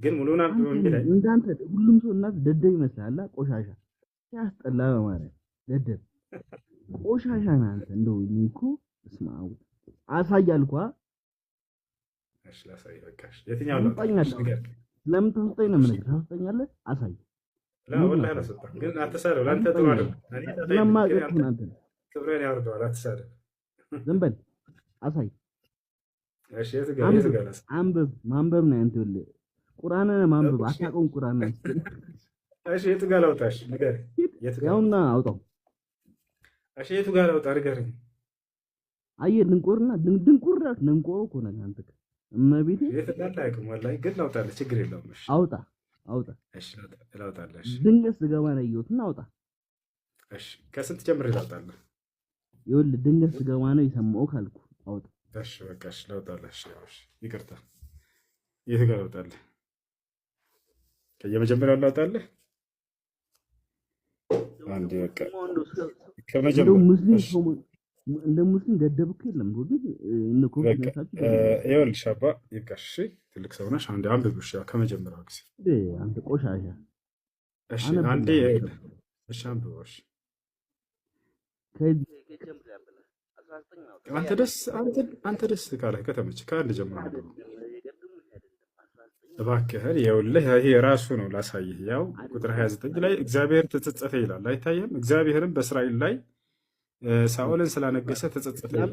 ግን ሙሉውን አንብበው የሚለኝ እንዳንተ ሁሉም ሰው እናት ደደብ ይመስላል። ቆሻሻ ሲያስጠላ በማለት ደደብ ቆሻሻ ነህ አንተ። እንደው እኮ እስማ አሳያልኳ። እሺ ላሳይ በቃሽ። የትኛው ነው ታውቃለህ? ለምን ተሰጠኝ ነው የምነግርህ። ታስጠኛለህ። አሳይ። ላ ወላሂ አላሰጣም። ግን አትሳደብ። ለአንተ ጥሩ አይደለም። እኔ ለማቀጥኩ አንተ ክብሬን ያወርደዋል። አትሳደብ። ዝም በል። አሳይ። እሺ የት ጋር አንብብ። ማንበብ ነው አንተ ወለ ቁርአንን ማንበብ አታውቀውም። ቁርአን ነው። እሺ የት ጋር ላውጣሽ? ንገረኝ። የት ጋር ያውና አውጣው። እሺ የት ጋር ላውጣ? ንገረኝ። አየህ ድንቁራሽ ነንቆሮ እኮ ነህ አንተ። እመቤቴ የት እንዳለ አይቆም ወላሂ። ግን ላውጣልህ፣ ችግር የለውም። እሺ አውጣ። እሺ ላውጣልህ። ድንገት ስገባ ነው ያየሁትና አውጣ። እሺ ከስንት ጀምሬ ላውጣልህ? ይኸውልህ ድንገት ስገባ ነው የሰማሁህ ካልኩ አውጣ። እሺ በቃ እሺ ላውጣልህ። እሺ ይቅርታ። የት ጋር ላውጣልህ? ከየመጀመሪያው ላውጣልህ? አንዴ በቃ ከመጀመሪያው እንደ ሙስሊም ደደብ እኮ የለም። ይኸውልሽ አባ ይብቃሽ። ትልቅ ሰው ነሽ። አንዴ አንብቢው። ከመጀመሪያው ጊዜ አንተ ቆሻሻ። እሺ አንዴ እሺ አንብቢው። እሺ አንተ ደስ ካለህ ከተመቸህ ከአንድ ጀምሮ አንብቢው እባክህን። ይኸውልህ ይሄ ራሱ ነው ላሳይህ። ያው ቁጥር 29 ላይ እግዚአብሔር ተጸጸተ ይላል። አይታየም? እግዚአብሔርም በእስራኤል ላይ ሳኦልን ስላነገሰ ተጸጸተ ይላል።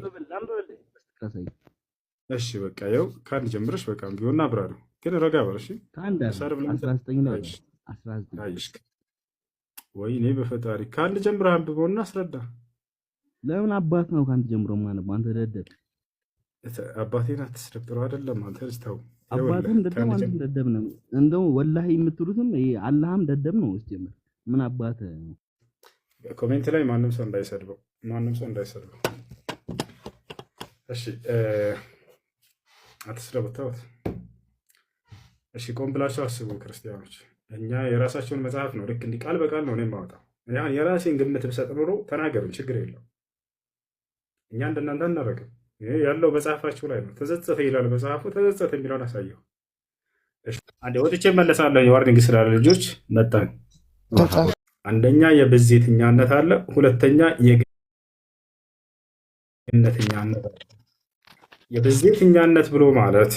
እሺ በቃ ይኸው ከአንድ ጀምረሽ በቃ ቢሆንና አብራሩ። ግን ረጋ በል እሺ። ወይኔ በፈጣሪ ከአንድ ጀምረህ አንብበውና አስረዳ። ለምን አባት ነው ከአንድ ጀምሮ ማለት አንተ ደደብ። አባቴን አትስደብረው አይደለም አንተ ልጅ ተው። አባትም ደደብ አንተም ደደብ ነው። እንደው ወላሂ የምትሉትም ይሄ አላህም ደደብ ነው። እስጀምር ምን አባት ኮሜንት ላይ ማንም ሰው እንዳይሰድበው። እሺ አትስደቡት፣ ተውት። እሺ ቆም ብላችሁ አስቡ ክርስቲያኖች። እኛ የራሳቸውን መጽሐፍ ነው ልክ እንዲህ ቃል በቃል ነው እኔ የማወጣው። የራሴን ግምት ብሰጥ ኖሮ ተናገሩን፣ ችግር የለው። እኛ እንደናንተ አናደርግም። ይሄ ያለው መጽሐፋችሁ ላይ ነው። ተጸጸተ ይላል መጽሐፉ። ተጸጸተ የሚለውን አሳየው። አንዴ ወጥቼ እመለሳለሁ። የዋርኒንግ ስላለ ልጆች መጣን። አንደኛ የብዜትኛነት አለ፣ ሁለተኛ የግነትኛነት አለ። የብዜትኛነት ብሎ ማለት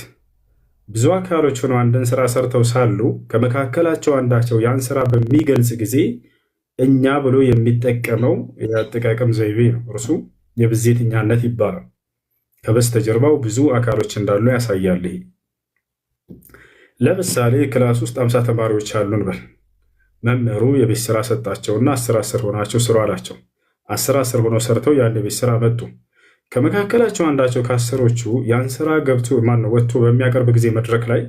ብዙ አካሎች ሆነው አንድን ስራ ሰርተው ሳሉ ከመካከላቸው አንዳቸው ያን ስራ በሚገልጽ ጊዜ እኛ ብሎ የሚጠቀመው የአጠቃቀም ዘይቤ ነው። እርሱ የብዜትኛነት ይባላል። ከበስተጀርባው ብዙ አካሎች እንዳሉ ያሳያል። ይሄ ለምሳሌ ክላስ ውስጥ 50 ተማሪዎች አሉን በል። መምህሩ የቤት ስራ ሰጣቸውና 10 ሆናቸው ስሩ አላቸው። 10 ሆነው ሰርተው ያን የቤት ስራ መጡ። ከመካከላቸው አንዳቸው ከአስሮቹ ያን ስራ ገብቶ ወጥቶ በሚያቀርብ ጊዜ መድረክ ላይ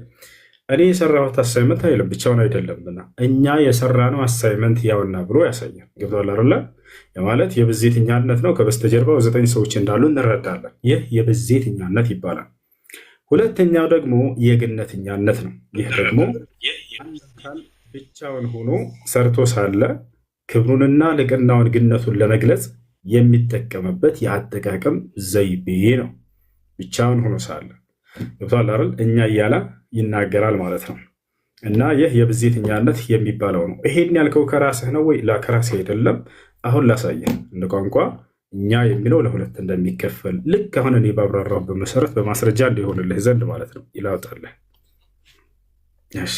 እኔ የሰራሁት አሳይመንት አይልም፣ ብቻውን አይደለምና እኛ የሰራነው አሳይመንት ያውና ብሎ ያሳያል። ገብቶሃል አይደለ? ማለት የብዜትኛነት ነው። ከበስተጀርባው 9 ሰዎች እንዳሉ እንረዳለን። ይህ የብዜትኛነት ይባላል። ሁለተኛው ደግሞ የግነትኛነት ነው። ይህ ደግሞ ብቻውን ሆኖ ሰርቶ ሳለ ክብሩንና ልቅናውን ግነቱን ለመግለጽ የሚጠቀምበት የአጠቃቀም ዘይቤ ነው። ብቻውን ሆኖ ሳለ ገብቶሃል አይደል? እኛ እያለ ይናገራል ማለት ነው። እና ይህ የብዜትኛነት የሚባለው ነው። ይሄን ያልከው ከራስህ ነው ወይ? ከራስህ አይደለም። አሁን ላሳየህ እንደ ቋንቋ እኛ የሚለው ለሁለት እንደሚከፈል ልክ አሁን እኔ ባብራራሁበት መሰረት በማስረጃ እንዲሆንልህ ዘንድ ማለት ነው። ይላውጣልህ። እሺ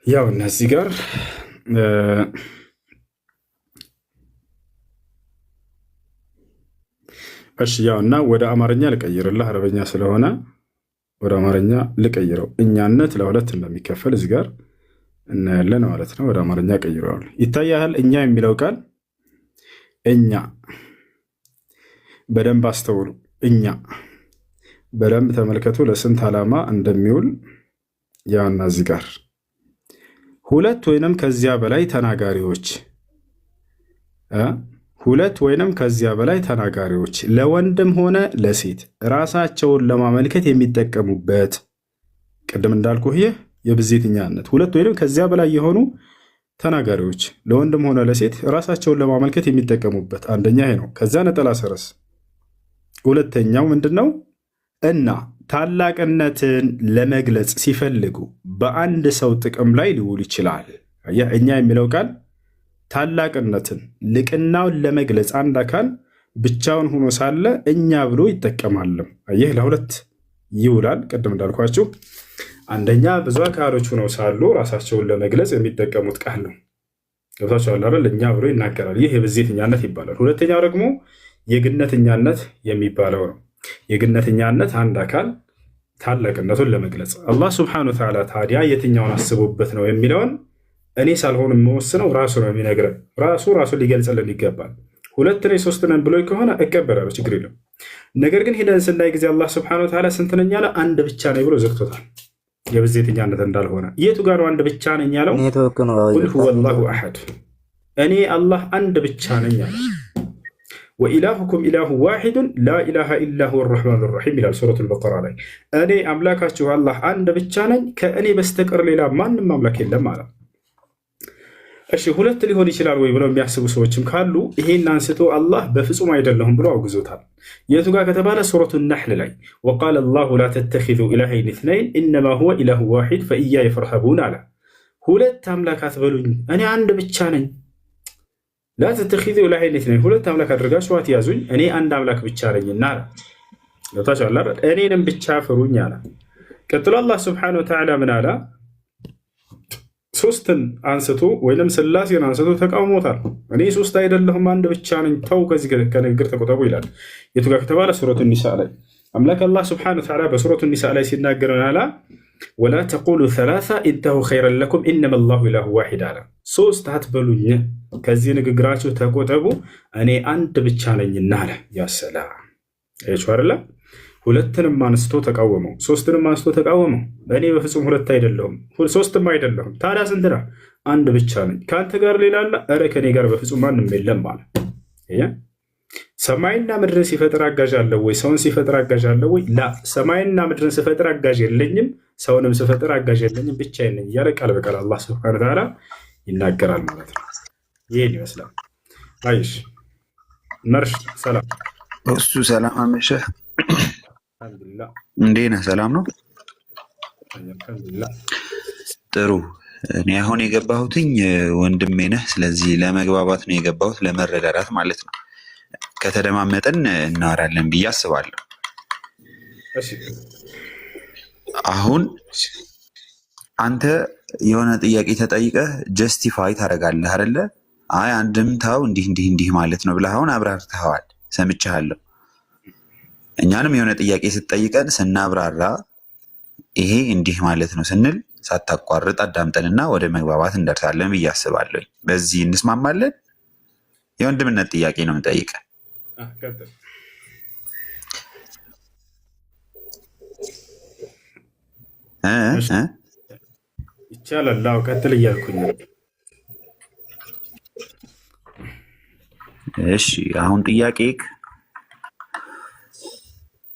ያው እነዚህ ጋር እሺ ያው እና ወደ አማርኛ ልቀይርልህ፣ አረበኛ ስለሆነ ወደ አማርኛ ልቀይረው። እኛነት ለሁለት እንደሚከፈል እዚህ ጋር እናያለን ማለት ነው። ወደ አማርኛ ቀይረዋል። ይታያል። እኛ የሚለው ቃል እኛ፣ በደንብ አስተውሉ። እኛ በደንብ ተመልከቱ፣ ለስንት ዓላማ እንደሚውል ያውና እዚህ ጋር ሁለት ወይንም ከዚያ በላይ ተናጋሪዎች ሁለት ወይንም ከዚያ በላይ ተናጋሪዎች ለወንድም ሆነ ለሴት ራሳቸውን ለማመልከት የሚጠቀሙበት ቅድም እንዳልኩህ ይህ የብዜትኛነት ሁለት ወይንም ከዚያ በላይ የሆኑ ተናጋሪዎች ለወንድም ሆነ ለሴት ራሳቸውን ለማመልከት የሚጠቀሙበት አንደኛ ይሄ ነው። ከዛ ነጠላ ሰረዝ። ሁለተኛው ምንድን ነው? እና ታላቅነትን ለመግለጽ ሲፈልጉ በአንድ ሰው ጥቅም ላይ ሊውል ይችላል። እኛ የሚለው ቃል ታላቅነትን ልቅናውን ለመግለጽ አንድ አካል ብቻውን ሆኖ ሳለ እኛ ብሎ ይጠቀማልም። ይህ ለሁለት ይውላል። ቅድም እንዳልኳችሁ አንደኛ ብዙ አካሎች ሆነው ሳሉ ራሳቸውን ለመግለጽ የሚጠቀሙት ቃል ነው። ገብታችኋል አይደል? እኛ ብሎ ይናገራል። ይህ የብዜትኛነት ይባላል። ሁለተኛው ደግሞ የግነተኛነት የሚባለው ነው። የግነተኛነት አንድ አካል ታላቅነቱን ለመግለጽ አላህ ስብሐነሁ ወተዓላ ታዲያ የትኛውን አስቦበት ነው የሚለውን እኔ ሳልሆን የምወስነው ራሱ ነው የሚነግረን። ራሱ ሊገልጽልን ይገባል። ሁለት ነኝ ሶስት ነን ብሎ ከሆነ እቀበላለሁ፣ ችግር የለም። ነገር ግን ሄደን ስናይ ጊዜ አላህ ስብሐነሁ ወተዓላ ስንት ነኝ ያለ? አንድ ብቻ ነኝ ብሎ ዘግቶታል። የብዜተኛነት እንዳልሆነ የቱ ጋር ነው አንድ ብቻ ነኝ ያለው? ቁል ሁወ አላሁ አሐድ፣ እኔ አላህ አንድ ብቻ ነኝ አለ። ወኢላሁኩም ኢላሁ ዋሒዱን ላኢላሃ ኢላ ሁወ አርረሕማኑ ረሒም ይላል ሱረቱል በቀራ ላይ። እኔ አምላካችሁ አላህ አንድ ብቻ ነኝ፣ ከእኔ በስተቀር ሌላ ማንም አምላክ የለም አለ። እሺ ሁለት ሊሆን ይችላል ወይ ብለው የሚያስቡ ሰዎችም ካሉ ይሄን አንስቶ አላህ በፍጹም አይደለሁም ብሎ አውግዞታል። የቱ ጋር ከተባለ ሱረቱ ነሕል ላይ ወቃለ አላሁ ላ ተተኪዙ ኢላሀይን ኢስነይን ኢነማ ሁወ ኢላሁ ዋሒድ ፈኢያየ ፈርሀቡን አለ። ሁለት አምላክ አትበሉኝ፣ እኔ አንድ ብቻ ነኝ። ላ ተተኪዙ ኢላሀይን ኢስነይን፣ ሁለት አምላክ አድርጋችሁ አትያዙኝ፣ እኔ አንድ አምላክ ብቻ ነኝና አለ። እኔንም ብቻ ፍሩኝ አለ። ቀጥሎ አላህ ስብሓነሁ ወተዓላ ምን አለ? ሶስትን አንስቶ ወይም ስላሴን አንስቶ ተቃውሞታል። እኔ ሶስት አይደለሁም አንድ ብቻ ነኝ፣ ተው ከዚህ ከንግግር ተቆጠቡ ይላል። የቱ ጋር ከተባለ ሱረቱ ኒሳ ላይ አምላክ አላህ ስብሐነሁ ወተዓላ በሱረቱ ኒሳ ላይ ሲናገር አላ ወላ ተቁሉ ሰላሳ ኢንተሁ ኸይረን ለኩም ኢነማ አላሁ ኢላሁ ዋሒድ አለ። ሶስት አትበሉኝ፣ ከዚህ ንግግራችሁ ተቆጠቡ፣ እኔ አንድ ብቻ ነኝና አለ። ያሰላም አይቻለ ሁለትንም አንስቶ ተቃወመው፣ ሶስትንም አንስቶ ተቃወመው። እኔ በፍጹም ሁለት አይደለሁም ሶስትም አይደለሁም። ታዲያ ስንት ነህ? አንድ ብቻ ነኝ። ከአንተ ጋር ሌላ አለ? ኧረ ከኔ ጋር በፍጹም ማንም የለም አለ። ሰማይና ምድርን ሲፈጥር አጋዥ አለው ወይ? ሰውን ሲፈጥር አጋዥ አለው ወይ? ላ ሰማይና ምድርን ስፈጥር አጋዥ የለኝም፣ ሰውንም ስፈጥር አጋዥ የለኝም፣ ብቻዬን ነኝ እያለ ቃል በቃል አላህ ሱብሓነሁ ወተዓላ ይናገራል ማለት ነው። ይህን ይመስላል። አይሽ መርሽ ሰላም እሱ ሰላም አመሸህ። እንዴት ነህ? ሰላም ነው? ጥሩ። እኔ አሁን የገባሁትኝ ወንድሜ ነህ። ስለዚህ ለመግባባት ነው የገባሁት፣ ለመረዳዳት ማለት ነው። ከተደማመጠን እናወራለን ብዬ አስባለሁ። አሁን አንተ የሆነ ጥያቄ ተጠይቀህ ጀስቲፋይ ታደርጋለህ አይደለ? አይ አንድምታው እንዲህ እንዲህ እንዲህ ማለት ነው ብለህ አሁን አብራርተኸዋል፣ ሰምቻለሁ። እኛንም የሆነ ጥያቄ ስትጠይቀን ስናብራራ ይሄ እንዲህ ማለት ነው ስንል ሳታቋርጥ አዳምጠንና ወደ መግባባት እንደርሳለን ብዬ አስባለሁ። በዚህ እንስማማለን? የወንድምነት ጥያቄ ነው የምጠይቀን። ይቻላል። ቀጥል እያልኩኝ። እሺ አሁን ጥያቄ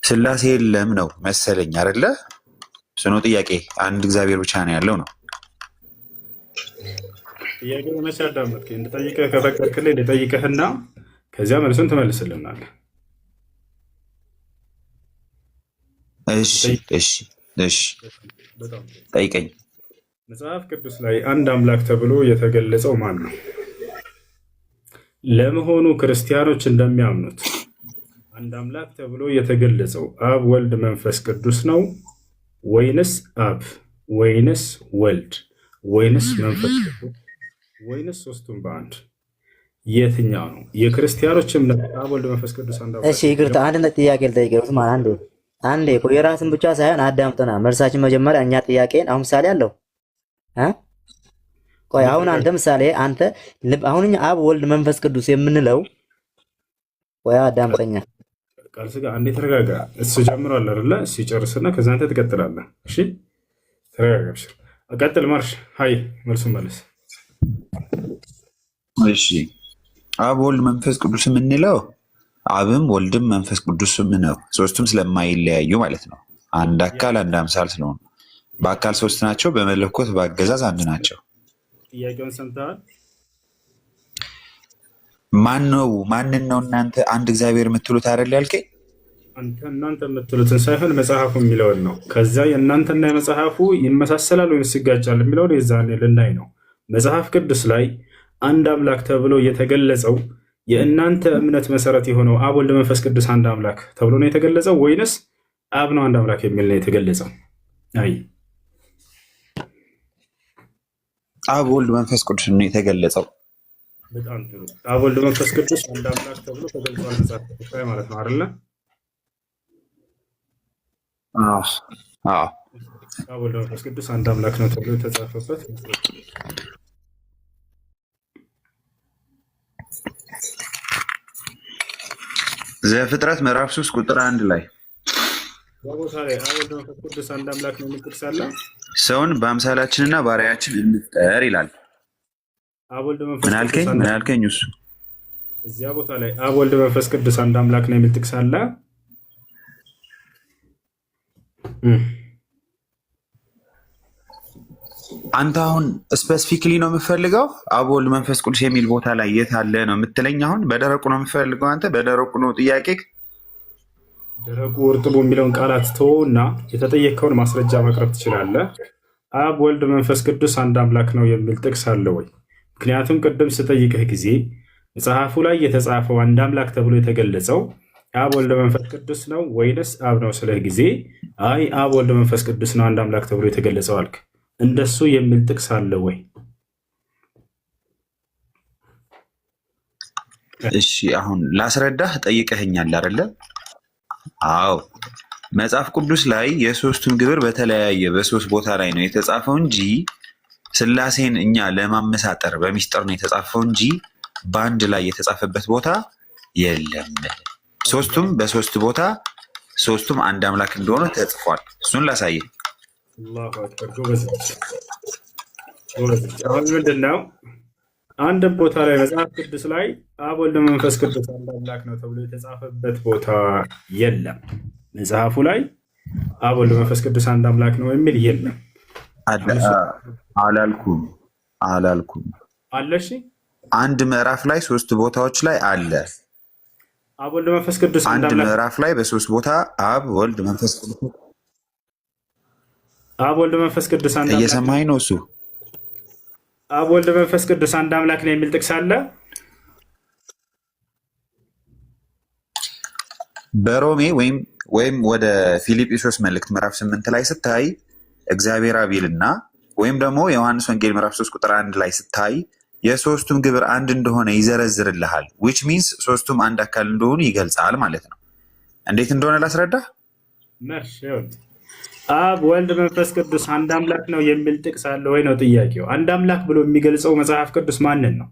ስላሴ የለም ነው መሰለኝ አይደለ? ስኖ ጥያቄ አንድ እግዚአብሔር ብቻ ነው ያለው ነው። ጥያቄ መቼ አዳመጥከኝ? እንድጠይቅህ ከፈቀድክልኝ ልጠይቅህና ከዚያ መልሱን ትመልስልናለህ። እሺ ጠይቀኝ። መጽሐፍ ቅዱስ ላይ አንድ አምላክ ተብሎ የተገለጸው ማን ነው? ለመሆኑ ክርስቲያኖች እንደሚያምኑት አንድ አምላክ ተብሎ የተገለጸው አብ ወልድ መንፈስ ቅዱስ ነው ወይንስ አብ ወይንስ ወልድ ወይንስ መንፈስ ቅዱስ ወይንስ ሶስቱም በአንድ? የትኛው ነው? የክርስቲያኖች እምነት አብ ወልድ መንፈስ ቅዱስ አንድ አምላክ። እሺ ይቅርታ፣ አንድ ጥያቄ ልጠይቅህ። አንዴ ቆይ፣ የራስን ብቻ ሳይሆን አዳምጠና መልሳችን መጀመሪያ እኛ ጥያቄን አሁን ምሳሌ አለው ቆይ አሁን አንተ ምሳሌ አንተ አሁን እኛ አብ ወልድ መንፈስ ቅዱስ የምንለው ቆይ አዳምጠኛ ቃል ስጋ አንዴ ተረጋጋ። እሱ ጀምሯል አይደለ? እሱ ይጨርስና ከዛ አንተ ትቀጥላለህ። እሺ ተረጋጋ። ቀጥል ማርሽ። ሃይ መልሱን መልስ። እሺ አብ ወልድ መንፈስ ቅዱስ የምንለው አብም ወልድም መንፈስ ቅዱስም ነው። ሶስቱም ስለማይለያዩ ማለት ነው። አንድ አካል አንድ አምሳል ስለሆኑ በአካል ሶስት ናቸው፣ በመለኮት በአገዛዝ አንድ ናቸው። ጥያቄውን ሰምተሃል? ማንን ነው እናንተ አንድ እግዚአብሔር የምትሉት አይደል ያልከኝ? እናንተ የምትሉትን ሳይሆን መጽሐፉ የሚለውን ነው። ከዛ የእናንተና የመጽሐፉ ይመሳሰላል ወይስ ይጋጫል የሚለውን የዛኔ ልናይ ነው። መጽሐፍ ቅዱስ ላይ አንድ አምላክ ተብሎ የተገለጸው የእናንተ እምነት መሰረት የሆነው አብ ወልድ መንፈስ ቅዱስ አንድ አምላክ ተብሎ ነው የተገለጸው ወይንስ አብ ነው አንድ አምላክ የሚል ነው የተገለጸው? አይ አብ ወልድ መንፈስ ቅዱስ ነው የተገለጸው። በጣም ጥሩ። አብ ወልድ መንፈስ ቅዱስ አንድ አምላክ ተብሎ ተገልጿል መጽሐፍ ቅዱስ ላይ ማለት ነው አይደለ? አብ ወልድ መንፈስ ቅዱስ አንድ አምላክ ነው ተብሎ የተጻፈበት ዘፍጥረት ምዕራፍ 3 ቁጥር 1 ላይ በቦታ ላይ አብ ወልድ መንፈስ ቅዱስ አንድ አምላክ ነው የሚል ጥቅስ አለ። ሰውን በአምሳላችንና ባሪያችን እንፍጠር ይላል። አብ ወልድ መንፈስ ምን አልከኝ? እሱ እዚያ ቦታ ላይ አብ ወልድ መንፈስ ቅዱስ አንድ አምላክ ነው የሚል ጥቅስ አለ። አንተ አሁን ስፔሲፊክሊ ነው የምፈልገው አብ ወልድ መንፈስ ቅዱስ የሚል ቦታ ላይ የት አለ ነው የምትለኝ? አሁን በደረቁ ነው የምፈልገው። አንተ በደረቁ ነው ጥያቄ። ደረቁ እርጥቡ የሚለውን ቃላት ተወውና የተጠየቀውን ማስረጃ ማቅረብ ትችላለህ። አብ ወልድ መንፈስ ቅዱስ አንድ አምላክ ነው የሚል ጥቅስ አለ ወይ? ምክንያቱም ቅድም ስጠይቅህ ጊዜ መጽሐፉ ላይ የተጻፈው አንድ አምላክ ተብሎ የተገለጸው አብ ወልድ መንፈስ ቅዱስ ነው ወይንስ አብ ነው ስልህ ጊዜ አይ አብ ወልድ መንፈስ ቅዱስ ነው አንድ አምላክ ተብሎ የተገለጸው አልክ። እንደሱ የሚል ጥቅስ አለ ወይ? እሺ አሁን ላስረዳህ ጠይቀኸኛል አይደለ? አዎ መጽሐፍ ቅዱስ ላይ የሶስቱን ግብር በተለያየ በሶስት ቦታ ላይ ነው የተጻፈው እንጂ ስላሴን እኛ ለማመሳጠር በሚስጥር ነው የተጻፈው እንጂ በአንድ ላይ የተጻፈበት ቦታ የለም። ሶስቱም በሶስት ቦታ ሶስቱም አንድ አምላክ እንደሆነ ተጽፏል። እሱን ላሳየህ። አላሁ አክበር። ጎበዝ። አሁን ምንድን ነው አንድ ቦታ ላይ መጽሐፍ ቅዱስ ላይ አብ ወልድ መንፈስ ቅዱስ አንድ አምላክ ነው ተብሎ የተጻፈበት ቦታ የለም። መጽሐፉ ላይ አብ ወልድ መንፈስ ቅዱስ አንድ አምላክ ነው የሚል የለም። አላልኩም አለ። እሺ አንድ ምዕራፍ ላይ ሶስት ቦታዎች ላይ አለ። አብ ወልድ መንፈስ ቅዱስ አንድ ምዕራፍ ላይ በሶስት ቦታ አብ ወልድ መንፈስ ቅዱስ አብ ወልድ መንፈስ ቅዱስ አንድ አምላክ እየሰማኸኝ ነው? እሱ አብ ወልድ መንፈስ ቅዱስ አንድ አምላክ ነው የሚል ጥቅስ አለ። በሮሜ ወይም ወደ ፊልጵስዩስ መልእክት ምዕራፍ 8 ላይ ስታይ እግዚአብሔር አብ ይልና ወይም ደግሞ የዮሐንስ ወንጌል ምዕራፍ 3 ቁጥር 1 ላይ ስታይ የሶስቱም ግብር አንድ እንደሆነ ይዘረዝርልሃል። which means ሶስቱም አንድ አካል እንደሆኑ ይገልጻል ማለት ነው። እንዴት እንደሆነ ላስረዳ። አብ ወልድ መንፈስ ቅዱስ አንድ አምላክ ነው የሚል ጥቅስ አለ ወይ ነው ጥያቄው። አንድ አምላክ ብሎ የሚገልጸው መጽሐፍ ቅዱስ ማንን ነው?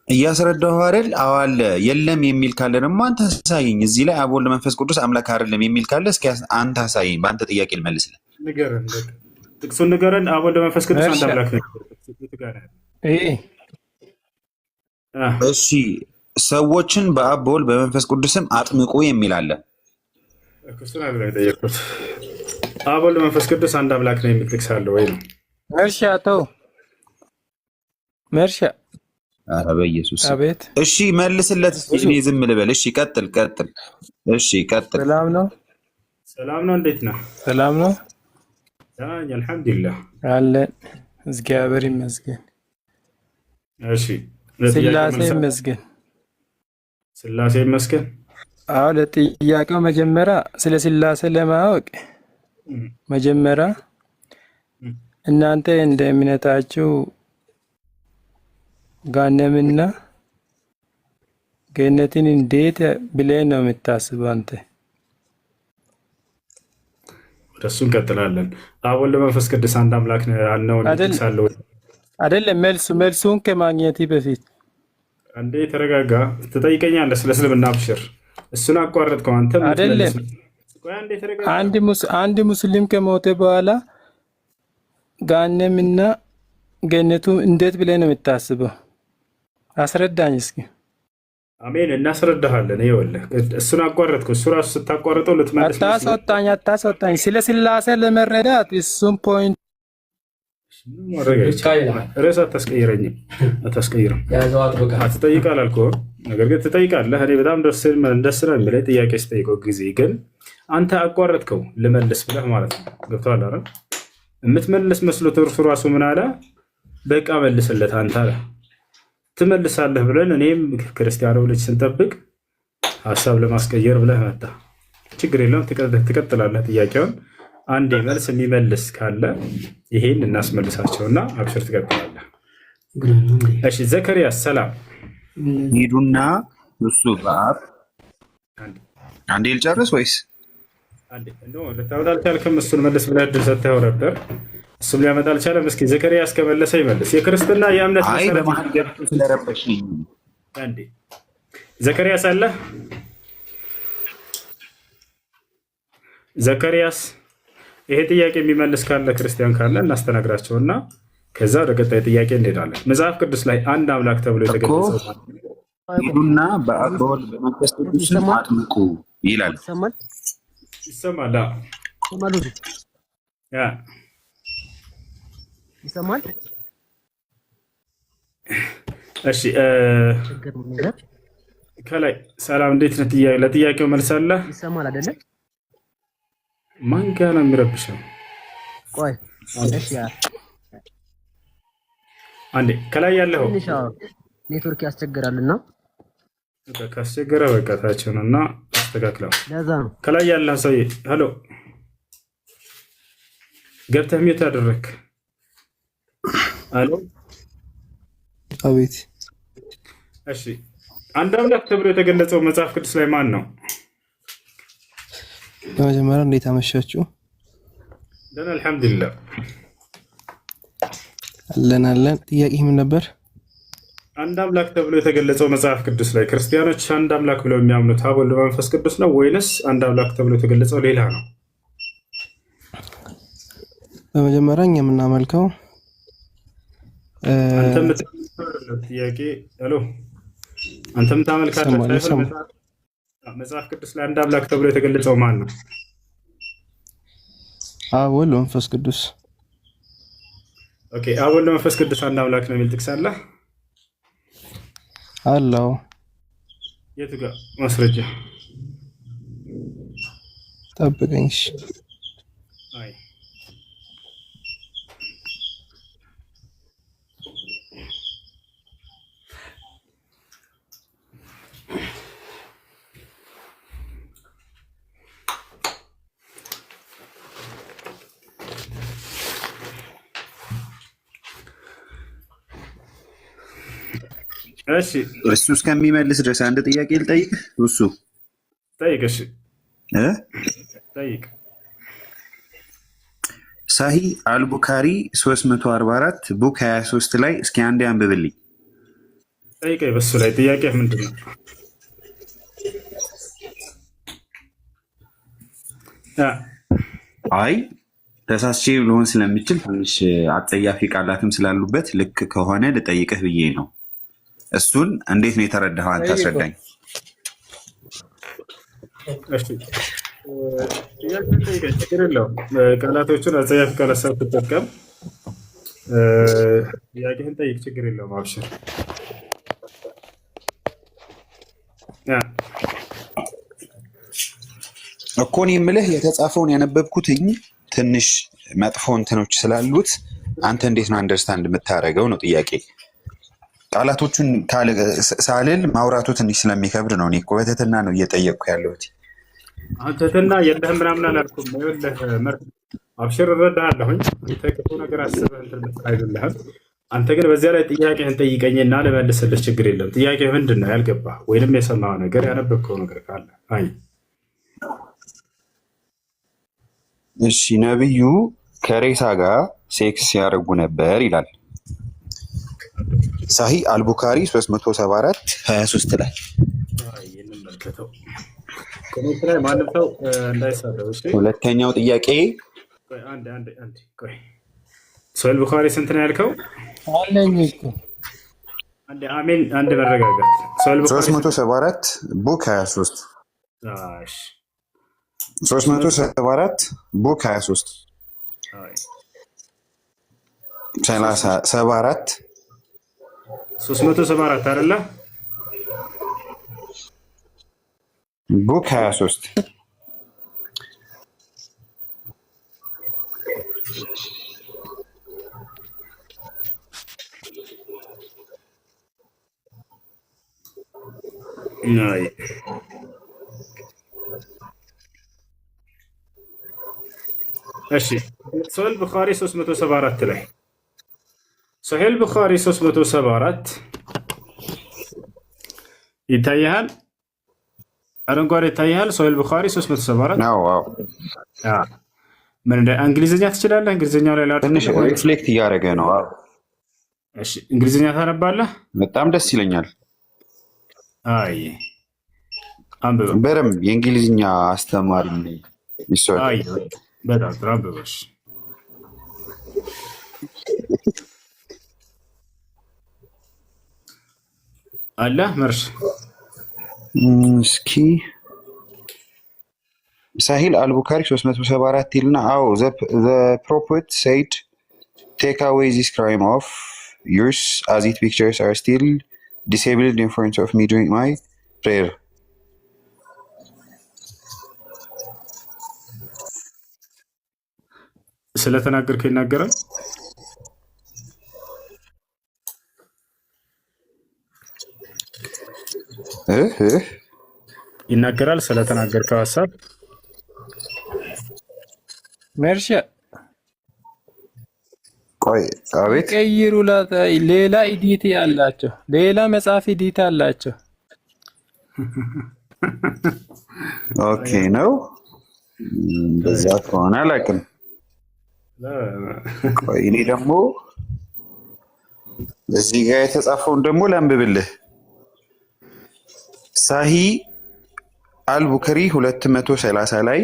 እያስረዳሁ አይደል? አዎ አለ። የለም የሚል ካለ ደግሞ አንተ አሳየኝ። እዚህ ላይ አብ ወልድ መንፈስ ቅዱስ አምላክ አይደለም የሚል ካለ እስኪ አንተ አሳየኝ። በአንተ ጥያቄ ልመልስልህ። ንገረን፣ ጥቅሱን ንገረን። አብ ወልድ መንፈስ ቅዱስ አንድ አምላክ ነው። እሺ ሰዎችን በአብ በወልድ በመንፈስ ቅዱስም አጥምቁ የሚል አለ። አብ ወልድ መንፈስ ቅዱስ አንድ አምላክ ነው የሚል ጥቅስ አለ ወይ ነው? መርሻ ተው መርሻ። ኧረ በኢየሱስ አቤት። እሺ መልስለት። እኔ ዝም ልበል? እሺ ቀጥል። እሺ ቀጥል። ሰላም ነው? ሰላም ነው። እንዴት ነህ? ሰላም ነው። አልሐምዱሊላህ አለን። እግዚአብሔር ይመስገን። እሺ ስላሴ ይመስገን። ስላሴ ይመስገን። አዎ ለጥያቄው መጀመሪያ ስለ ስላሴ ለማወቅ መጀመሪያ እናንተ እንደ እምነታችሁ ገሃነምና ገነትን እንዴት ብለህ ነው የምታስበው አንተ? ወደሱ እንቀጥላለን። አብ ወልድ መንፈስ ቅዱስ አንድ አምላክ ነው አይደለም? መልሱን ከማግኘቴ በፊት አንዴ ተረጋጋ። ትጠይቀኛለህ ስለ እስልምና። አብሽር፣ እሱን አቋረጥከው አንተ። አይደለም አንድ ሙስሊም ከሞተ በኋላ ገሃነምና ገነቱ እንዴት ብለህ ነው የምታስበው? አስረዳኝ እስኪ። አሜን እናስረዳሃለን። ይኸውልህ እሱን አቋረጥኩ። እሱ ራሱ ስታቋርጠው ልትመልስ አታስወጣኝ። ስለ ስላሴ ለመረዳት እሱም ፖይንት ርዕስ አታስቀይረኝም፣ አታስቀይርም። አትጠይቅ አላልኩህም፣ ነገር ግን ትጠይቃለህ። እኔ በጣም ደስ ነው የሚለኝ ጥያቄ ስጠይቀው ጊዜ ግን አንተ አቋረጥከው ልመልስ ብለህ ማለት ነው። ገብቶሃል አይደል? የምትመልስ መስሎት እርሱ ራሱ ምን አለ? በቃ መልስለት አንተ አለ። ትመልሳለህ ብለን እኔም ክርስቲያኖ ልጅ ስንጠብቅ ሀሳብ ለማስቀየር ብለህ መጣ። ችግር የለውም ትቀጥላለህ ጥያቄውን። አንዴ መልስ የሚመልስ ካለ ይሄን እናስመልሳቸውና አብሽር ትቀጥላለህ። እሺ ዘከርያስ ሰላም ሂዱና እሱ በአብ አንዴ ልጨርስ ወይስ ልታመጣ አልቻልክም? እሱን መልስ ብለህ እድል ሰጥተኸው ነበር። እሱም ሊያመጣ አልቻለም። እስኪ ዘከርያስ ከመለሰ ይመልስ። የክርስትና የእምነት በመሀል ገብቶ ስለረበሽኝ አንዴ ዘከርያስ አለ። ዘከርያስ ይሄ ጥያቄ የሚመልስ ካለ ክርስቲያን ካለ እናስተናግራቸውና ከዛ ወደ ቀጣይ ጥያቄ እንሄዳለን። መጽሐፍ ቅዱስ ላይ አንድ አምላክ ተብሎ የተገለጸው ሂዱና በአብ በወልድ በመንፈስ ቅዱስ አጥምቁ ይላል። ይሰማል? ይሰማል? እሺ ከላይ ሰላም እንዴት ነህ? ለጥያቄው መልስ አለ? ይሰማል አይደለ? ማን ጋር ነው የሚረብሸው? ቆይ እሺ አንዴ ከላይ ያለው ኔትወርክ ያስቸግራልና ካስቸገረ በቃ ታችሁንና አስተካክለው። ለዛ ነው ከላይ ያለው ሰው ሄሎ ገብተህ ሚውት አደረክ። አሎ አቤት። እሺ አንድ አምላክ ተብሎ የተገለጸው መጽሐፍ ቅዱስ ላይ ማን ነው? በመጀመሪያ እንዴት አመሻችሁ? ደህና አልሐምዱሊላህ አለን። ጥያቄ ምን ነበር? አንድ አምላክ ተብሎ የተገለጸው መጽሐፍ ቅዱስ ላይ ክርስቲያኖች አንድ አምላክ ብለው የሚያምኑት አብ ወልድ መንፈስ ቅዱስ ነው ወይንስ አንድ አምላክ ተብሎ የተገለጸው ሌላ ነው? በመጀመሪያ እኛ የምናመልከው አንተ የምታመልከው ጥያቄ ሄሎ አንተ የምታመልካለህ መጽሐፍ ቅዱስ ላይ አንድ አምላክ ተብሎ የተገለጸው ማን ነው? አብ ወልድ መንፈስ ቅዱስ። ኦኬ አብ ወልድ መንፈስ ቅዱስ አንድ አምላክ ነው የሚል ጥቅስ አለ? አለው። የቱ ጋር ማስረጃ? ጠብቀኝ። አይ እሺ እሱ እስከሚመልስ ድረስ አንድ ጥያቄ ልጠይቅ። እሱ ጠይቅ። እሺ ጠይቅ። ሳሂ አልቡካሪ 344 ቡክ 23 ላይ እስኪ አንዴ አንብብልኝ። ጠይቀኝ። በሱ ላይ ጥያቄ ምንድን ነው? አይ ተሳስቼ ልሆን ስለምችል ትንሽ አጸያፊ ቃላትም ስላሉበት ልክ ከሆነ ልጠይቅህ ብዬ ነው። እሱን እንዴት ነው የተረዳኸው? አንተ አስረዳኝ። ችግር የለውም። ቃላቶቹን አጸያፊ ቃላት ሳትጠቀም ጥያቄህን ጠይቅ። ችግር የለውም። አብሽር። እኮ እኔ የምልህ የተጻፈውን ያነበብኩትኝ ትንሽ መጥፎ እንትኖች ስላሉት አንተ እንዴት ነው አንደርስታንድ የምታደርገው ነው ጥያቄ። ቃላቶቹን ሳልል ማውራቱ ትንሽ ስለሚከብድ ነው። እኔ እኮ በትህትና ነው እየጠየቅኩ ያለሁት። ትህትና የለህም ምናምን አላልኩም። አብሽር እረዳሃለሁኝ። ክፉ ነገር አስበህ እንትን የምትል አይደለህም። አንተ ግን በዚያ ላይ ጥያቄህን ጠይቀኝና ልመልስልህ። ችግር የለም። ጥያቄ ምንድን ነው ያልገባህ ወይንም የሰማኸው ነገር ያነበብከው ነገር ካለ? አይ እሺ፣ ነቢዩ ከሬሳ ጋር ሴክስ ያደርጉ ነበር ይላል ሳሂ አልቡካሪ 374 23 ላይ። ሁለተኛው ጥያቄ ሶሒህ ቡኻሪ ስንት ነው ያልከው? አለኝ እኮ አሜን። አንድ መረጋጋት። ሶል ቡኻሪ 374 ቡክ 23 እሺ 374 ቡክ 23 74 374 አይደለ? ቡክ 23 አይ እሺ ሶል ቡኻሪ 374 ላይ ሶሂህ ቡኻሪ 374 ይታያል። አረንጓዴ ይታያል። ሶሂህ ቡኻሪ 374 ነው። አዎ ምን እንደ እንግሊዝኛ ትችላለህ? እንግሊዝኛው ላይ ትንሽ ሪፍሌክት እያደረገ ነው። አዎ እሺ እንግሊዝኛ ታነባለህ? በጣም ደስ ይለኛል። አይ አንብበ በደምብ የእንግሊዝኛ አስተማሪ ነኝ። ይሶል አይ በጣም አንብበሽ አላህ መርሽ እስኪ ሳሂል አልቡካሪ 374 ይልና አዎ the prophet said take away this crime of yours as it pictures are still disabled in front of me during my prayer. ስለተናገርከ ይናገራል። ይናገራል ስለተናገርከው ሐሳብ መርሻ ቆይ አቤት ቀይሩ ሌላ ኢዲቲ አላቸው። ሌላ መጽሐፍ ኢዲቲ አላቸው። ኦኬ ነው። በዛ ከሆነ አላውቅም። ቆይ እኔ ደግሞ እዚህ ጋር የተጻፈውን ደግሞ ላንብብልህ። ሳሂ አልቡከሪ 230 ላይ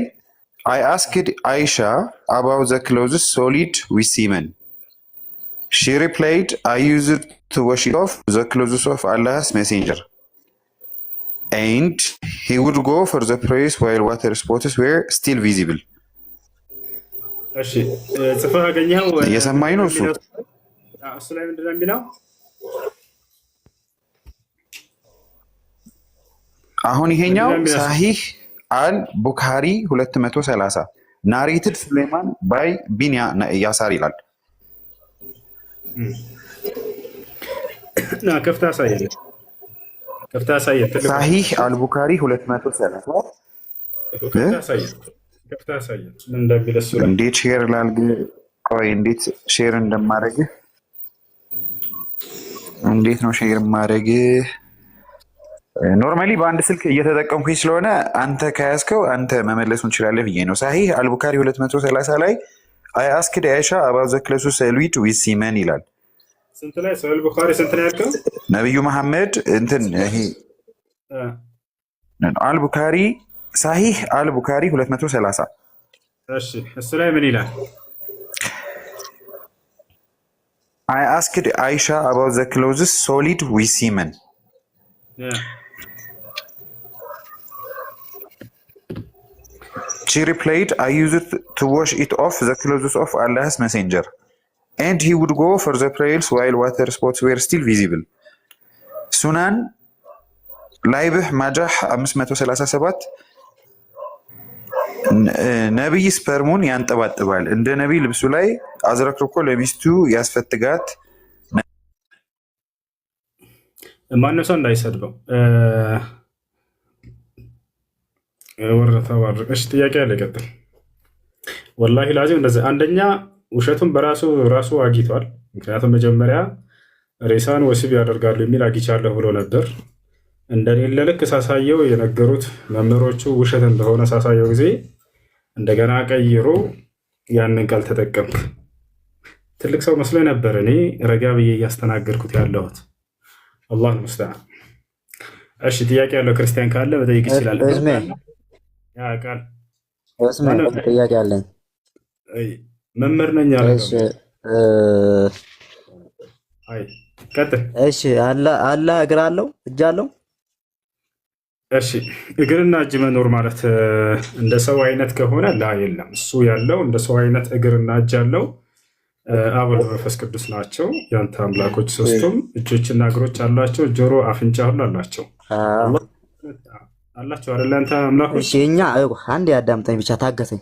I asked Aisha about the clothes solid with semen. She replied, I used to wash it off the clothes of Allah's messenger. And he would go for the prayers while water spots were still visible. እሺ ጽፈህ አገኘኸው? እየሰማኝ ነው። እሱ ላይ ምንድን ነው የሚለው? አሁን ይሄኛው ሳሂህ አል ቡካሪ 230 ናሬትድ ሱሌማን ባይ ቢን ያሳር ይላል። ከፍታ አሳየን። ሳሂህ አል ቡካሪ 230 ከፍታ አሳየን። ምን እንደሚል እሱ ላይ እንዴት ሼር ላልግ? ቆይ እንዴት ሼር እንደማደርግ እንዴት ነው ሼር ማድረግ? ኖርማሊ በአንድ ስልክ እየተጠቀምኩኝ ስለሆነ አንተ ከያዝከው አንተ መመለሱ እንችላለን ብዬ ነው። ሳሂህ አልቡካሪ 230 ላይ አይ አስክድ አይሻ አባብ ዘ ክለሱ ሰልዊት ዊዝ ሲመን ይላል። ስንት ላይ ሶሂህ ቡኻሪ ስንት ነው ያልከው? ነብዩ መሐመድ እንትን ይሄ አልቡካሪ ሳሂህ አልቡካሪ 230 እሺ እሱ ላይ ምን ይላል? አይ አስክድ አይሻ አባብ ዘ ክሎዝ ሶሊድ ዊዝ ሲመን She replied, I used to wash it off the clothes of Allah's messenger. And he would go for the prayers while water spots were still visible. Sunan ላይብህ ማጃህ 537 ነቢይ ስፐርሙን ያንጠባጥባል፣ እንደ ነቢይ ልብሱ ላይ አዝረክርኮ ለሚስቱ ያስፈትጋት። ማንም ሰው እንዳይሰድበው ወረታው አድርገሽ ጥያቄ ያለ ይቀጥል። ወላሂ ላዚም እንደዚህ አንደኛ ውሸቱን ራሱ አጊቷል። ምክንያቱም መጀመሪያ ሬሳን ወሲብ ያደርጋሉ የሚል አጊቻለሁ ብሎ ነበር። እንደሌለ ልክ ሳሳየው የነገሩት መምህሮቹ ውሸት እንደሆነ ሳሳየው ጊዜ እንደገና ቀይሮ ያንን ቃል ተጠቀምክ። ትልቅ ሰው መስሎ ነበር እኔ ረጋ ብዬ እያስተናገርኩት ያለሁት። አላህ ሙስተዓን። እሺ ጥያቄ ያለው ክርስቲያን ካለ መጠየቅ ይችላል። ጥያቄ አለኝ። መምህር ነኝ አለ። ቀጥል። እሺ አላህ እግር አለው እጅ አለው? እሺ እግርና እጅ መኖር ማለት እንደ ሰው አይነት ከሆነ ላ የለም። እሱ ያለው እንደ ሰው አይነት እግርና እጅ ያለው አብ ወልድ መንፈስ ቅዱስ ናቸው። ያንተ አምላኮች ሶስቱም እጆችና እግሮች አሏቸው፣ ጆሮ፣ አፍንጫ ሁሉ አላቸው አላቸው አይደል? ያንተ አምላኮች። እሺ እኛ አንዴ አዳምጠኝ ብቻ ታገሰኝ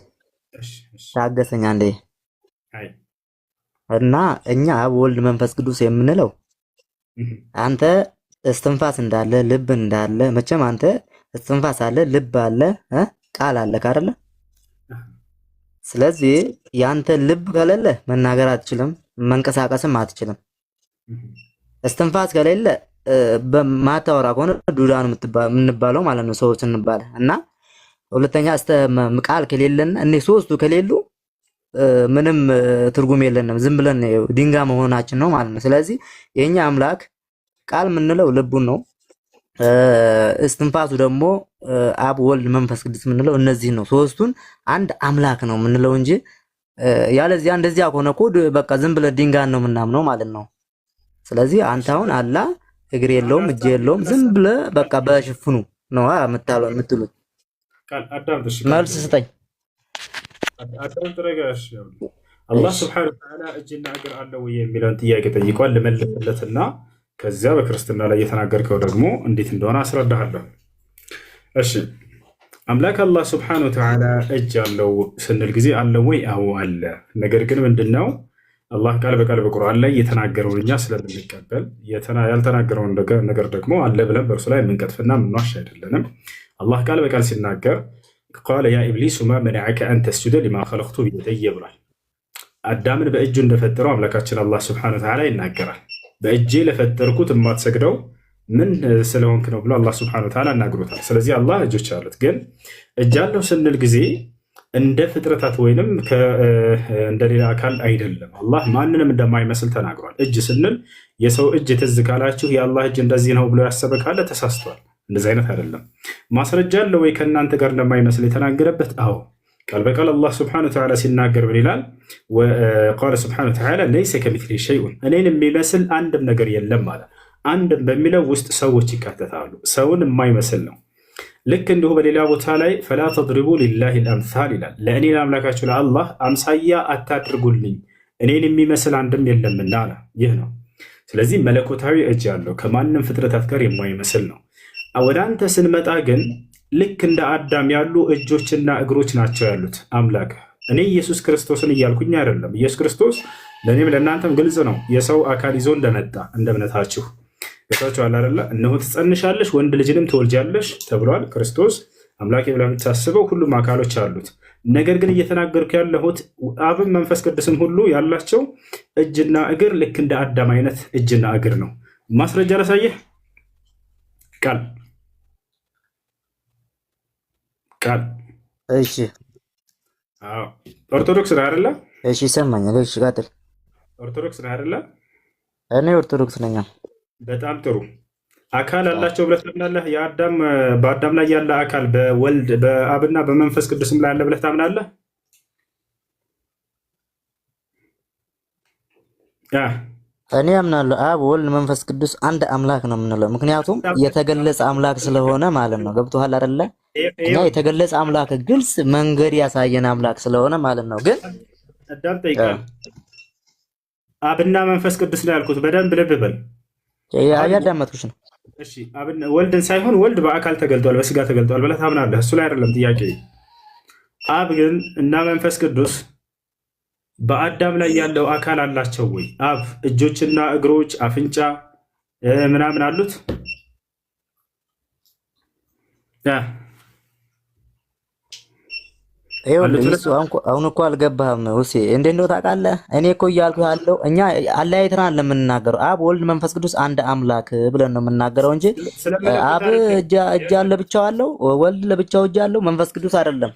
አንዴ። እና እኛ አብ ወልድ መንፈስ ቅዱስ የምንለው አንተ እስትንፋስ እንዳለ ልብ እንዳለ መቼም አንተ እስትንፋስ አለ ልብ አለ ቃል አለ አይደለ? ስለዚህ ያንተ ልብ ከሌለ መናገር አትችልም፣ መንቀሳቀስም አትችልም። እስትንፋስ ከሌለ በማታወራ ከሆነ ዱዳ ነው የምንባለው ማለት ነው ሰዎች እንባል እና ሁለተኛ ቃል ከሌለና እነዚህ ሶስቱ ከሌሉ ምንም ትርጉም የለንም፣ ዝም ብለን ድንጋይ መሆናችን ነው ማለት ነው። ስለዚህ የኛ አምላክ ቃል የምንለው ልቡን ነው። እስትንፋሱ ደግሞ አብ ወልድ መንፈስ ቅዱስ የምንለው እነዚህ ነው። ሶስቱን አንድ አምላክ ነው የምንለው እንጂ ያለዚያ እንደዚያ ከሆነ እኮ በቃ ዝም ብለ ድንጋይ ነው የምናምነው ማለት ነው። ስለዚህ አንተ አሁን አላህ እግር የለውም እጅ የለውም ዝም ብለ በቃ በሽፍኑ ነው የምትሉት። መልስ ስጠኝ። አላህ ሱብሓነሁ ወተዓላ እጅና እግር አለው የሚለውን ጥያቄ ጠይቋል። ልመልስለትና ከዚያ በክርስትና ላይ የተናገርከው ደግሞ እንዴት እንደሆነ አስረዳሃለሁ። እሺ አምላክ አላህ ሱብሓነሁ ወተዓላ እጅ አለው ስንል ጊዜ አለው ወይ? አዎ አለ። ነገር ግን ምንድነው አላህ ቃል በቃል በቁርአን ላይ የተናገረውን እኛ ስለምንቀበል ያልተናገረውን ነገር ደግሞ አለ ብለን በእርሱ ላይ የምንቀጥፍና የምንዋሽ አይደለንም። አላህ ቃል በቃል ሲናገር ቃለ ያ ኢብሊሱ ማ መነዐከ አን ተስጁደ ሊማ ኸለቅቱ ቢየደየ ብሏል። አዳምን በእጁ እንደፈጠረው አምላካችን አላህ ሱብሓነሁ ወተዓላ ይናገራል። በእጄ ለፈጠርኩት የማትሰግደው ምን ስለሆንክ ነው ብሎ አላህ ሱብሓነሁ ወተዓላ እናግሮታል። ስለዚህ አላህ እጆች አሉት። ግን እጅ አለው ስንል ጊዜ እንደ ፍጥረታት ወይንም እንደ ሌላ አካል አይደለም። አላህ ማንንም እንደማይመስል ተናግሯል። እጅ ስንል የሰው እጅ ትዝ ካላችሁ የአላህ እጅ እንደዚህ ነው ብሎ ያሰበ ካለ ተሳስቷል። እንደዚህ አይነት አይደለም። ማስረጃ አለ ወይ ከእናንተ ጋር እንደማይመስል የተናገረበት? አዎ ቃል በቃል አላህ ስብሐነሁ ወተዓላ ሲናገር ምን ይላል? ቃለ ስብሐነሁ ወተዓላ ለይሰ ከሚስሊሂ ሸይኡን እኔን የሚመስል አንድም ነገር የለም አለ። አንድም በሚለው ውስጥ ሰዎች ይካተታሉ። ሰውን የማይመስል ነው። ልክ እንዲሁ በሌላ ቦታ ላይ ፈላ ተድሪቡ ሊላሂ አልአምሳል ይላል። ለእኔ ለአምላካችሁ ለአላህ አምሳያ አታድርጉልኝ እኔን የሚመስል አንድም የለምና አለ። ይህ ነው። ስለዚህ መለኮታዊ እጅ ያለው ከማንም ፍጥረታት ጋር የማይመስል ነው። ወደ አንተ ስንመጣ ግን ልክ እንደ አዳም ያሉ እጆችና እግሮች ናቸው ያሉት አምላክ። እኔ ኢየሱስ ክርስቶስን እያልኩኝ አይደለም። ኢየሱስ ክርስቶስ ለእኔም ለእናንተም ግልጽ ነው። የሰው አካል ይዞ እንደመጣ እንደ እምነታችሁ ገብታችኋል አይደለ? እነሆ ትጸንሻለሽ ወንድ ልጅንም ትወልጃለሽ ተብሏል። ክርስቶስ አምላክ ብላ የምታስበው ሁሉም አካሎች አሉት። ነገር ግን እየተናገርኩ ያለሁት አብም መንፈስ ቅዱስም ሁሉ ያላቸው እጅና እግር ልክ እንደ አዳም አይነት እጅና እግር ነው። ማስረጃ ላሳየህ። ቃል እሺ ኦርቶዶክስ ነህ አይደለ? እሺ ይሰማኛል። እሺ ቀጥል። ኦርቶዶክስ ነህ አይደለ? እኔ ኦርቶዶክስ ነኝ። በጣም ጥሩ። አካል አላቸው ብለህ ታምናለህ? በአዳም ላይ ያለ አካል በወልድ በአብና በመንፈስ ቅዱስም ላይ አለ ብለህ ታምናለህ? እኔ አምናለሁ። አብ ወልድ መንፈስ ቅዱስ አንድ አምላክ ነው የምንለው፣ ምክንያቱም የተገለጸ አምላክ ስለሆነ ማለት ነው። ገብቶሃል አይደለ? እኛ የተገለጸ አምላክ ግልጽ መንገድ ያሳየን አምላክ ስለሆነ ማለት ነው። ግን አዳም ጠይቃል። አብና መንፈስ ቅዱስ ነው ያልኩት። በደንብ ልብ በል። ያዳመጥኩሽ ነው። እሺ ወልድን ሳይሆን ወልድ በአካል ተገልጧል፣ በስጋ ተገልጧል ብለህ ታምናለህ። እሱ ላይ አይደለም ጥያቄ። አብ ግን እና መንፈስ ቅዱስ በአዳም ላይ ያለው አካል አላቸው ወይ? አብ እጆችና እግሮች፣ አፍንጫ ምናምን አሉት? አሁን እኮ አልገባህም ውሴ። እንዴት እንደው ታውቃለህ? እኔ እኮ እያልኩ ያለው እኛ አለያይተናል ለምንናገረው አብ ወልድ መንፈስ ቅዱስ አንድ አምላክ ብለን ነው የምናገረው እንጂ አብ እጅ አለ ብቻው አለው፣ ወልድ ለብቻው እጅ አለው፣ መንፈስ ቅዱስ አይደለም።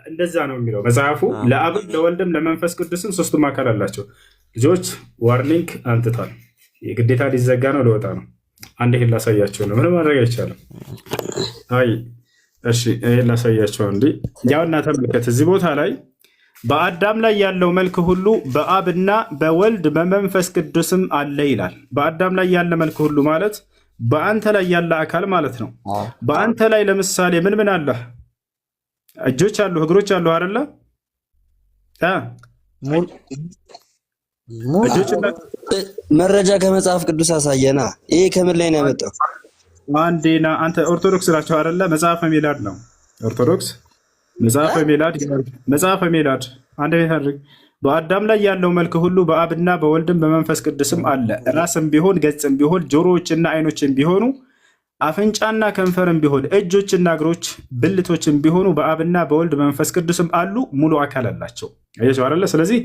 እንደዛ ነው የሚለው መጽሐፉ። ለአብም ለወልድም ለመንፈስ ቅዱስም ሶስቱም አካል አላቸው። ልጆች ዋርኒንግ አንትቷል። የግዴታ ሊዘጋ ነው፣ ለወጣ ነው። አንድ ይሄን ላሳያቸው ነው። ምንም ማድረግ አይቻልም። አይ እሺ ይሄን ላሳያቸው እንዴ። ያውና ተመልከት። እዚህ ቦታ ላይ በአዳም ላይ ያለው መልክ ሁሉ በአብና በወልድ በመንፈስ ቅዱስም አለ ይላል። በአዳም ላይ ያለ መልክ ሁሉ ማለት በአንተ ላይ ያለ አካል ማለት ነው። በአንተ ላይ ለምሳሌ ምን ምን አለ? እጆች አሉ፣ እግሮች አሉ አይደለ? መረጃ ከመጽሐፍ ቅዱስ አሳየና። ይሄ ከምን ላይ ነው ያመጣው? አንዴና አንተ ኦርቶዶክስ ናቸው አይደለ? መጽሐፈ ሜላድ ነው ኦርቶዶክስ። መጽሐፈ ሜላድ አንድ ቤት አድርግ። በአዳም ላይ ያለው መልክ ሁሉ በአብና በወልድም በመንፈስ ቅዱስም አለ። ራስም ቢሆን ገጽም ቢሆን ጆሮዎችና አይኖችም ቢሆኑ አፍንጫና ከንፈርም ቢሆን እጆችና እግሮች ብልቶችም ቢሆኑ በአብና በወልድ በመንፈስ ቅዱስም አሉ። ሙሉ አካል አላቸው። አያችሁ አይደለ? ስለዚህ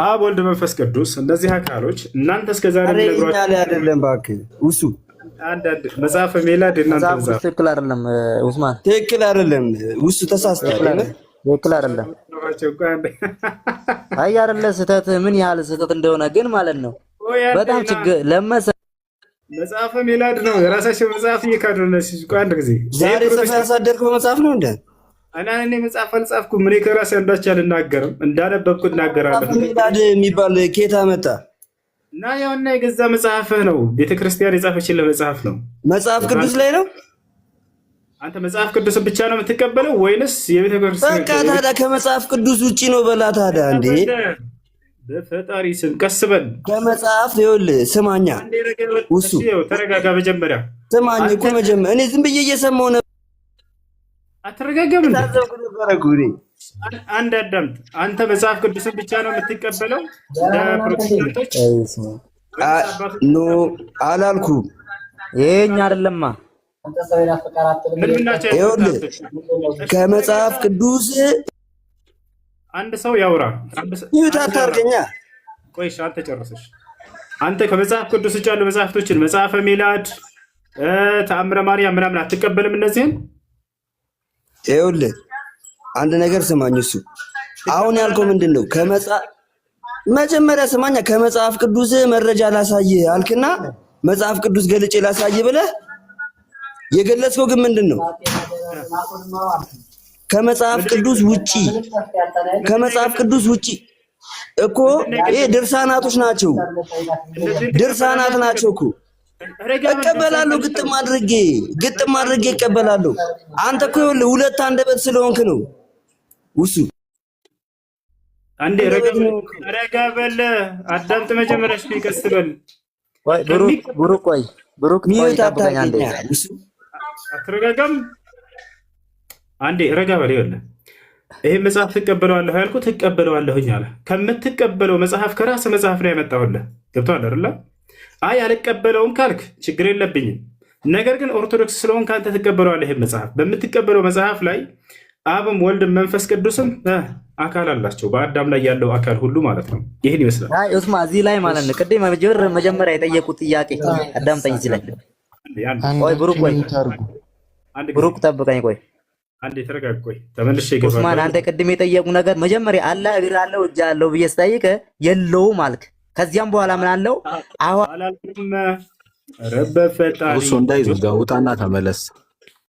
አብ፣ ወልድ፣ መንፈስ ቅዱስ እነዚህ አካሎች እናንተ እስከዛሬ ነግሯችሁ አይደለም። እባክህ ውሱ መጽሐፈ ሜላድ እናንተ መጽሐፍ ትክክል አይደለም። ኡስማን ትክክል አይደለም። ውሱ ተሳስተሃል። ትክክል አይደለም። አይ አይደለ፣ ስህተት ምን ያህል ስህተት እንደሆነ ግን ማለት ነው። በጣም ችግር ለመሰ መጽሐፈ ሜላድ ነው የራሳቸው መጽሐፍ እየካዱ ነው። አንድ ጊዜ ዛሬ ጽፈህ ያሳደርከው መጽሐፍ ነው እንዴ? እኔ መጽሐፍ አልጻፍኩም። እኔ ከራሴ አንዳች አልናገርም፣ እንዳነበብኩት እናገራለሁ። ሜላድ የሚባል ኬታ መጣ እና ያውና የገዛ መጽሐፍህ ነው። ቤተክርስቲያን የጻፈችልህ መጽሐፍ ነው። መጽሐፍ ቅዱስ ላይ ነው። አንተ መጽሐፍ ቅዱስን ብቻ ነው የምትቀበለው ወይንስ የቤተክርስቲያን? በቃ ታዲያ ከመጽሐፍ ቅዱስ ውጪ ነው በላ። ታዲያ እንዴ በፈጣሪ ስም ቀስ በል። ከመጽሐፍ ይኸውልህ፣ ስማኛ ውሱ ተረጋጋ። መጀመሪያ ስማኝ እኮ መጀመሪያ እኔ ዝም ብዬ እየሰማሁ ነው። አትረጋጋም እንዴ? ታዘብኩ ነበር። አንድ አዳምጥ። አንተ መጽሐፍ ቅዱስን ብቻ ነው የምትቀበለው? ለፕሮቴስታንቶች ኖ አላልኩም። ይሄኛ አይደለማ። ምን ናቸው? ይኸውልህ ከመጽሐፍ ቅዱስ አንድ ሰው ያውራ። ይሁት አታርገኛ። ቆይሽ አንተ ጨርሰሽ። አንተ ከመጽሐፍ ቅዱስ ውጭ ያሉ መጽሐፍቶችን መጽሐፈ ሜላድ፣ ተአምረ ማርያም ምናምን አትቀበልም? እነዚህን ይኸውልህ አንድ ነገር ስማኝ። እሱ አሁን ያልከው ምንድን ነው? መጀመሪያ ስማኛ። ከመጽሐፍ ቅዱስ መረጃ ላሳይህ አልክና መጽሐፍ ቅዱስ ገልጬ ላሳይህ ብለህ የገለጽከው ግን ምንድን ነው? ከመጽሐፍ ቅዱስ ውጪ እኮ ይሄ ድርሳናቶች ናቸው። ድርሳናት ናቸው እኮ። እቀበላለሁ፣ ግጥም አድርጌ እቀበላለሁ። አንተ እኮ ይኸውልህ ሁለት አንደበት ስለሆንክ ነው። ውሱ አንዴ ረጋ በል፣ አዳምጥ። መጀመሪያ እሺ፣ ቀስ በል። ወይ ብሩክ ሚዩት አታርገኛ። ውሱ አትረጋጋም? አንዴ ረጋ በል። ይኸውልህ ይሄ መጽሐፍ ትቀበለዋለህ ያልኩት ትቀበለዋለሁኝ አለ። ከምትቀበለው መጽሐፍ ከራስህ መጽሐፍ ላይ ያመጣሁልህ። ገብቶሃል አይደለ? አይ አልቀበለውም ካልክ ችግር የለብኝም። ነገር ግን ኦርቶዶክስ ስለሆንክ አንተ ትቀበለዋለህ። ይሄ መጽሐፍ በምትቀበለው መጽሐፍ ላይ አብም ወልድም መንፈስ ቅዱስም አካል አላቸው። በአዳም ላይ ያለው አካል ሁሉ ማለት ነው። ይህን ይመስላል። አይ ኡስማ እዚህ ላይ ማለት ነው ቅድም መጀመሪያ የጠየቁት ጥያቄ አዳምጠኝ። እዚህ ላይ ቆይ ብሩክ ጠብቀኝ። ቆይ አንዴ ተረጋጋ። ቆይ ተመልሼ ይገባል። ኡስማን አንተ ቅድም የጠየቁ ነገር መጀመሪያ አለ እግር አለው እጅ አለው ብዬ ስጠይቅ የለውም አልክ። ከዚያም በኋላ ምን አለው? አላልኩም። ረበ ፈጣሪ እሱ እንዳይዘጋ ውጣና ተመለስ።